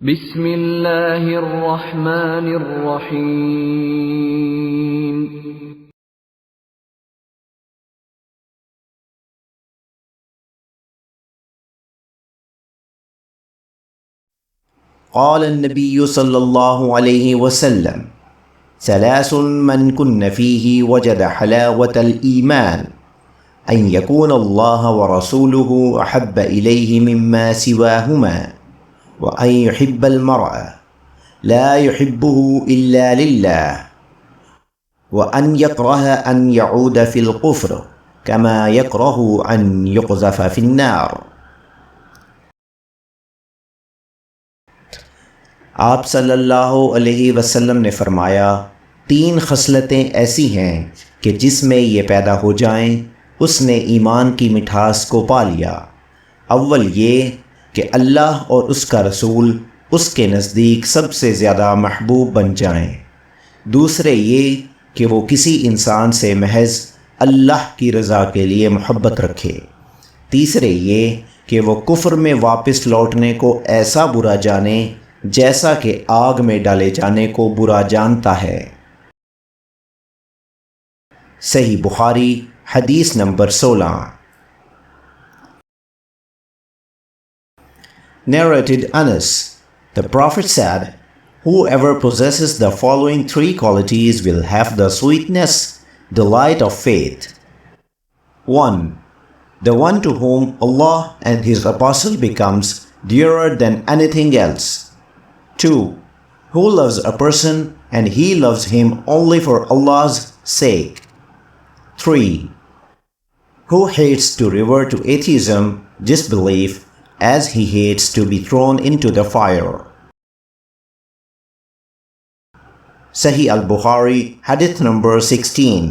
बिस्मिल्लाहिर रहमानिर रहीम। क़ाल अन्नबिय्यु सल्लल्लाहु अलैहि वसल्लम सलासुन मन कुन्न फ़ीही वजद हलावतल ईमान अन यकूनल्लाह व रसूलुहु अहब्ब इलैहि मिम्मा सिवाहुमा व अन युहिब्बल मरअ ला युहिब्बुहु इल्ला लिल्लाह व अन यकरह अन यऊद फ़िल कुफ्र कमा यकरहु अन युक़ज़फ़ फ़िन्नार। आप सल्लल्लाहु अलैहि वसल्लम ने फ़रमाया, तीन खसलतें ऐसी हैं कि जिसमें ये पैदा हो जाएं, उसने ईमान की मिठास को पा लिया। अव्वल ये कि अल्लाह और उसका रसूल उसके नज़दीक सबसे ज़्यादा महबूब बन जाएं। दूसरे ये कि वो किसी इंसान से महज अल्लाह की रज़ा के लिए मोहब्बत रखे। तीसरे ये कि वो कुफ्र में वापस लौटने को ऐसा बुरा जाने जैसा कि आग में डाले जाने को बुरा जानता है। सही बुखारी हदीस number 16। Narrated Anas, the Prophet said, "Whoever possesses the following three qualities will have the sweetness, delight of faith. 1. The one to whom Allah and His Apostle becomes dearer than anything else. 2. Who loves a person and he loves him only for Allah's sake. 3. Who hates to revert to atheism, disbelief, as he hates to be thrown into the fire." Sahih al-Bukhari, hadith number 16.